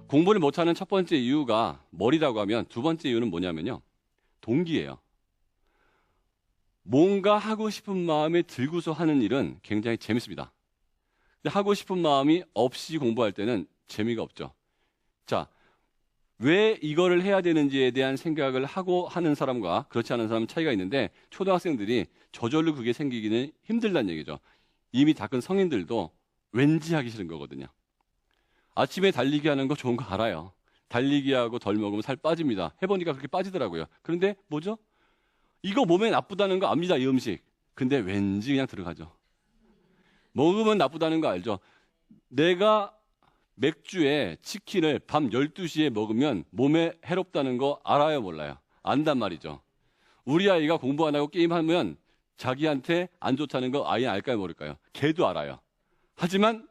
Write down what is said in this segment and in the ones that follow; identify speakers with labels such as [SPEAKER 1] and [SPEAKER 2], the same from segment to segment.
[SPEAKER 1] 공부를 못하는 첫 번째 이유가 머리라고 하면 두 번째 이유는 뭐냐면요. 동기예요. 뭔가 하고 싶은 마음에 들고서 하는 일은 굉장히 재밌습니다. 근데 하고 싶은 마음이 없이 공부할 때는 재미가 없죠. 자, 왜 이거를 해야 되는지에 대한 생각을 하고 하는 사람과 그렇지 않은 사람은 차이가 있는데 초등학생들이 저절로 그게 생기기는 힘들다는 얘기죠. 이미 다 큰 성인들도 왠지 하기 싫은 거거든요. 아침에 달리기 하는 거 좋은 거 알아요. 달리기 하고 덜 먹으면 살 빠집니다. 해보니까 그렇게 빠지더라고요. 그런데 뭐죠? 이거 몸에 나쁘다는 거 압니다, 이 음식. 근데 왠지 그냥 들어가죠. 먹으면 나쁘다는 거 알죠? 내가 맥주에 치킨을 밤 12시에 먹으면 몸에 해롭다는 거 알아요, 몰라요? 안단 말이죠. 우리 아이가 공부 안 하고 게임하면 자기한테 안 좋다는 거 아이는 알까요, 모를까요? 걔도 알아요. 하지만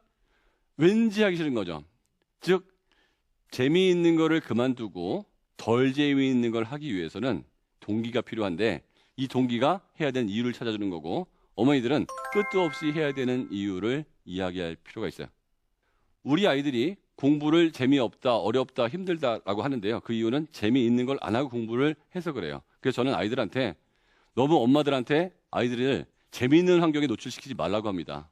[SPEAKER 1] 왠지 하기 싫은 거죠. 즉, 재미있는 거를 그만두고 덜 재미있는 걸 하기 위해서는 동기가 필요한데 이 동기가 해야 되는 이유를 찾아주는 거고 어머니들은 끝도 없이 해야 되는 이유를 이야기할 필요가 있어요. 우리 아이들이 공부를 재미없다, 어렵다, 힘들다라고 하는데요. 그 이유는 재미있는 걸 안 하고 공부를 해서 그래요. 그래서 저는 아이들한테 너무 엄마들한테 아이들을 재미있는 환경에 노출시키지 말라고 합니다.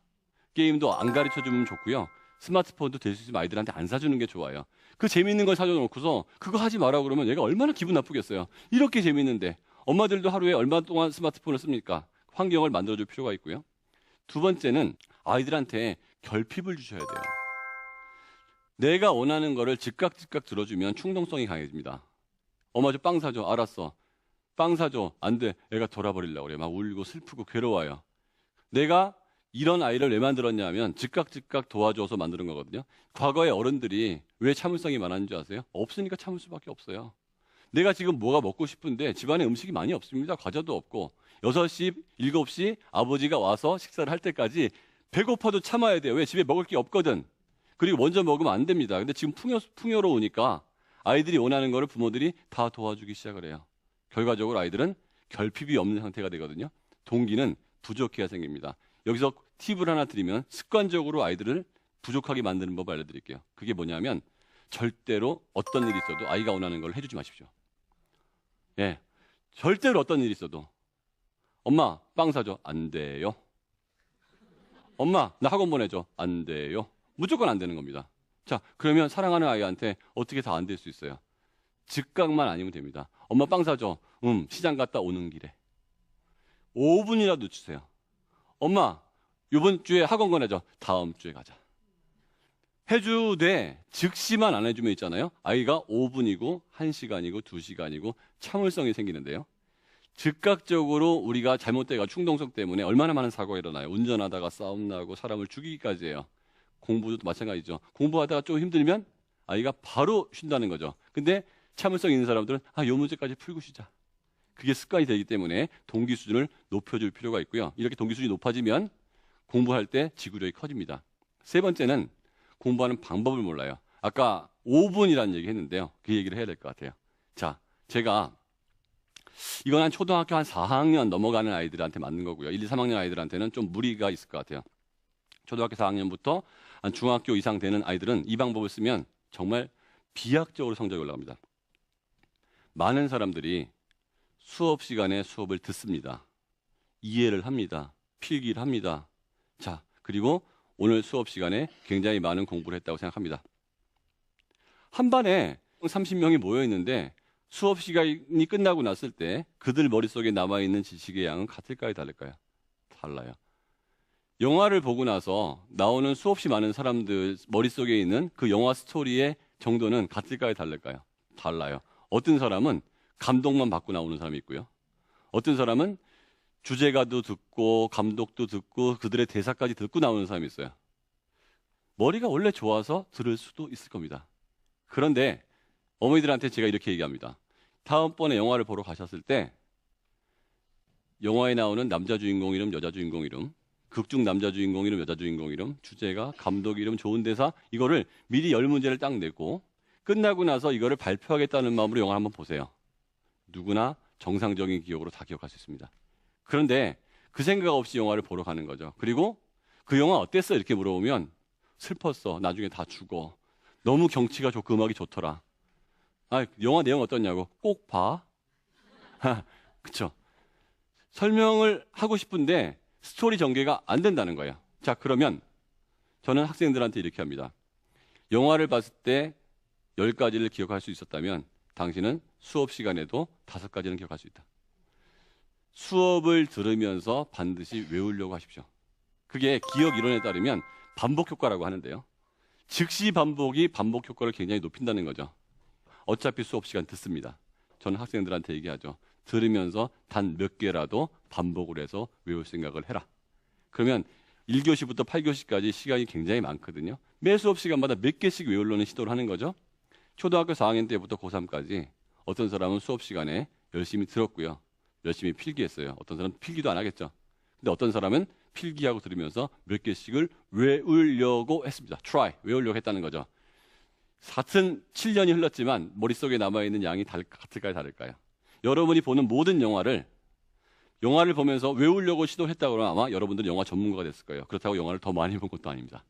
[SPEAKER 1] 게임도 안 가르쳐주면 좋고요. 스마트폰도 될 수 있으면 아이들한테 안 사주는 게 좋아요. 그 재미있는 걸 사줘놓고서 그거 하지 마라 그러면 얘가 얼마나 기분 나쁘겠어요. 이렇게 재미있는데 엄마들도 하루에 얼마 동안 스마트폰을 씁니까? 환경을 만들어줄 필요가 있고요. 두 번째는 아이들한테 결핍을 주셔야 돼요. 내가 원하는 거를 즉각 들어주면 충동성이 강해집니다. 엄마 저 빵 사줘. 알았어. 빵 사줘. 안 돼. 애가 돌아버리려고 그래. 막 울고 슬프고 괴로워요. 내가 이런 아이를 왜 만들었냐 하면 즉각 도와줘서 만드는 거거든요. 과거에 어른들이 왜 참을성이 많았는 줄 아세요? 없으니까 참을 수밖에 없어요. 내가 지금 뭐가 먹고 싶은데 집안에 음식이 많이 없습니다. 과자도 없고 6시, 7시 아버지가 와서 식사를 할 때까지 배고파도 참아야 돼요. 왜? 집에 먹을 게 없거든. 그리고 먼저 먹으면 안 됩니다. 근데 지금 풍요로우니까 아이들이 원하는 거를 부모들이 다 도와주기 시작을 해요. 결과적으로 아이들은 결핍이 없는 상태가 되거든요. 동기는 부족해야 생깁니다. 여기서 팁을 하나 드리면 습관적으로 아이들을 부족하게 만드는 법 알려드릴게요. 그게 뭐냐면 절대로 어떤 일이 있어도 아이가 원하는 걸 해주지 마십시오. 예, 절대로 어떤 일이 있어도 엄마 빵 사줘. 안 돼요. 엄마 나 학원 보내줘. 안 돼요. 무조건 안 되는 겁니다. 자, 그러면 사랑하는 아이한테 어떻게 다 안 될 수 있어요? 즉각만 아니면 됩니다. 엄마 빵 사줘. 시장 갔다 오는 길에. 5분이라도 주세요. 엄마, 이번 주에 학원 보내줘. 다음 주에 가자. 해주되 즉시만 안 해주면 있잖아요. 아이가 5분이고 1시간이고 2시간이고 참을성이 생기는데요. 즉각적으로 우리가 잘못돼가 충동성 때문에 얼마나 많은 사고가 일어나요. 운전하다가 싸움 나고 사람을 죽이기까지 해요. 공부도 마찬가지죠. 공부하다가 좀 힘들면 아이가 바로 쉰다는 거죠. 근데 참을성 있는 사람들은 요 문제까지 풀고 쉬자. 그게 습관이 되기 때문에 동기 수준을 높여줄 필요가 있고요. 이렇게 동기 수준이 높아지면 공부할 때 지구력이 커집니다. 세 번째는 공부하는 방법을 몰라요. 아까 5분이라는 얘기 했는데요. 그 얘기를 해야 될 것 같아요. 자, 제가 이건 한 초등학교 한 4학년 넘어가는 아이들한테 맞는 거고요. 1, 2, 3학년 아이들한테는 좀 무리가 있을 것 같아요. 초등학교 4학년부터 한 중학교 이상 되는 아이들은 이 방법을 쓰면 정말 비약적으로 성적이 올라갑니다. 많은 사람들이 수업 시간에 수업을 듣습니다. 이해를 합니다. 필기를 합니다. 자, 그리고 오늘 수업 시간에 굉장히 많은 공부를 했다고 생각합니다. 한 반에 30명이 모여 있는데 수업 시간이 끝나고 났을 때 그들 머릿속에 남아있는 지식의 양은 같을까요? 다를까요? 달라요. 영화를 보고 나서 나오는 수없이 많은 사람들 머릿속에 있는 그 영화 스토리의 정도는 같을까요? 다를까요? 달라요. 어떤 사람은 감동만 받고 나오는 사람이 있고요. 어떤 사람은 주제가도 듣고 감독도 듣고 그들의 대사까지 듣고 나오는 사람이 있어요. 머리가 원래 좋아서 들을 수도 있을 겁니다. 그런데 어머니들한테 제가 이렇게 얘기합니다. 다음번에 영화를 보러 가셨을 때 영화에 나오는 남자 주인공 이름, 여자 주인공 이름, 극중 남자 주인공 이름, 여자 주인공 이름, 주제가, 감독 이름, 좋은 대사 이거를 미리 10문제를 딱 내고 끝나고 나서 이거를 발표하겠다는 마음으로 영화를 한번 보세요. 누구나 정상적인 기억으로 다 기억할 수 있습니다. 그런데 그 생각 없이 영화를 보러 가는 거죠. 그리고 그 영화 어땠어? 이렇게 물어보면 슬펐어. 나중에 다 죽어. 너무 경치가 좋고 음악이 좋더라. 아, 영화 내용 어떠냐고. 꼭 봐. 그쵸. 설명을 하고 싶은데 스토리 전개가 안 된다는 거예요. 자, 그러면 저는 학생들한테 이렇게 합니다. 영화를 봤을 때 10가지를 기억할 수 있었다면 당신은 수업 시간에도 5가지는 기억할 수 있다. 수업을 들으면서 반드시 외우려고 하십시오. 그게 기억 이론에 따르면 반복 효과라고 하는데요. 즉시 반복이 반복 효과를 굉장히 높인다는 거죠. 어차피 수업 시간 듣습니다. 저는 학생들한테 얘기하죠. 들으면서 단 몇 개라도 반복을 해서 외울 생각을 해라. 그러면 1교시부터 8교시까지 시간이 굉장히 많거든요. 매 수업 시간마다 몇 개씩 외우려는 시도를 하는 거죠. 초등학교 4학년 때부터 고3까지 어떤 사람은 수업 시간에 열심히 들었고요. 열심히 필기했어요. 어떤 사람은 필기도 안 하겠죠. 근데 어떤 사람은 필기하고 들으면서 몇 개씩을 외우려고 했습니다. try, 외우려고 했다는 거죠. 같은 7년이 흘렀지만 머릿속에 남아있는 양이 같을까요, 다를까요? 여러분이 보는 모든 영화를 보면서 외우려고 시도했다고 그러면 아마 여러분들은 영화 전문가가 됐을 거예요. 그렇다고 영화를 더 많이 본 것도 아닙니다.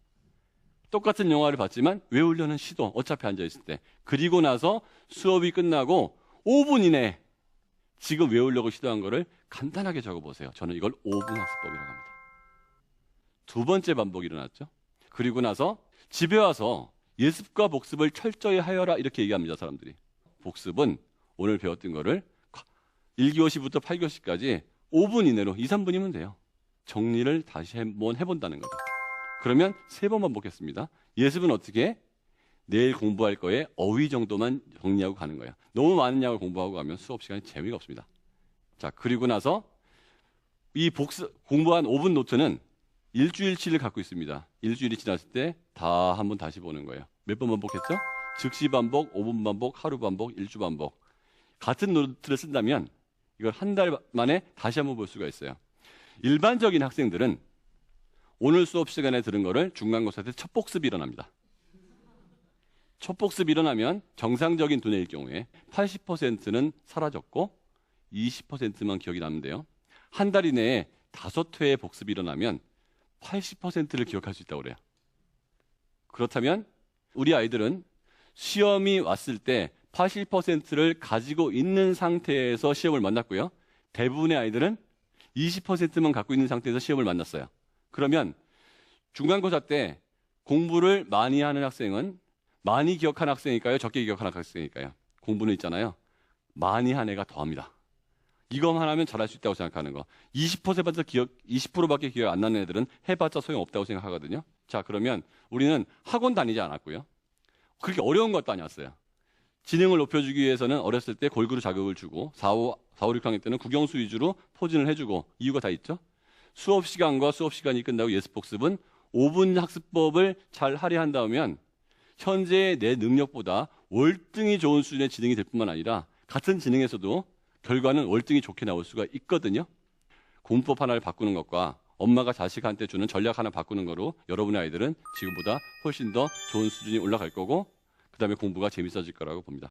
[SPEAKER 1] 똑같은 영화를 봤지만 외우려는 시도, 어차피 앉아있을 때. 그리고 나서 수업이 끝나고 5분 이내에 지금 외우려고 시도한 거를 간단하게 적어보세요. 저는 이걸 5분 학습법이라고 합니다. 두 번째 반복이 일어났죠. 그리고 나서 집에 와서 예습과 복습을 철저히 하여라 이렇게 얘기합니다. 사람들이. 복습은 오늘 배웠던 거를 1교시부터 8교시까지 5분 이내로 2, 3분이면 돼요. 정리를 다시 한번 해본다는 거죠. 그러면 3번 반복했습니다. 예습은 어떻게? 내일 공부할 거에 어휘 정도만 정리하고 가는 거예요. 너무 많은 양을 공부하고 가면 수업 시간이 재미가 없습니다. 자, 그리고 나서 이 공부한 5분 노트는 일주일치를 갖고 있습니다. 일주일이 지났을 때 다 한번 다시 보는 거예요. 몇 번 반복했죠? 즉시 반복, 5분 반복, 하루 반복, 일주 반복. 같은 노트를 쓴다면 이걸 한 달 만에 다시 한번 볼 수가 있어요. 일반적인 학생들은 오늘 수업 시간에 들은 거를 중간고사 때 첫 복습이 일어납니다. 첫 복습이 일어나면 정상적인 두뇌일 경우에 80%는 사라졌고 20%만 기억이 남는데요. 한 달 이내에 5회의 복습이 일어나면 80%를 기억할 수 있다고 그래요. 그렇다면 우리 아이들은 시험이 왔을 때 80%를 가지고 있는 상태에서 시험을 만났고요. 대부분의 아이들은 20%만 갖고 있는 상태에서 시험을 만났어요. 그러면 중간고사 때 공부를 많이 하는 학생은 많이 기억하는 학생일까요? 적게 기억하는 학생일까요? 공부는 있잖아요. 많이 한 애가 더합니다. 이것만 하면 잘할 수 있다고 생각하는 거. 20%밖에 기억 안 나는 애들은 해봤자 소용없다고 생각하거든요. 자, 그러면 우리는 학원 다니지 않았고요. 그렇게 어려운 것도 아니었어요. 지능을 높여주기 위해서는 어렸을 때 골고루 자극을 주고 4, 5, 6학년 때는 국영수 위주로 포진을 해주고 이유가 다 있죠. 수업 시간과 수업 시간이 끝나고 예습 복습은 5분 학습법을 잘 하려 한다면 현재의 내 능력보다 월등히 좋은 수준의 지능이 될 뿐만 아니라 같은 지능에서도 결과는 월등히 좋게 나올 수가 있거든요. 공부법 하나를 바꾸는 것과 엄마가 자식한테 주는 전략 하나 바꾸는 거로 여러분의 아이들은 지금보다 훨씬 더 좋은 수준이 올라갈 거고 그 다음에 공부가 재밌어질 거라고 봅니다.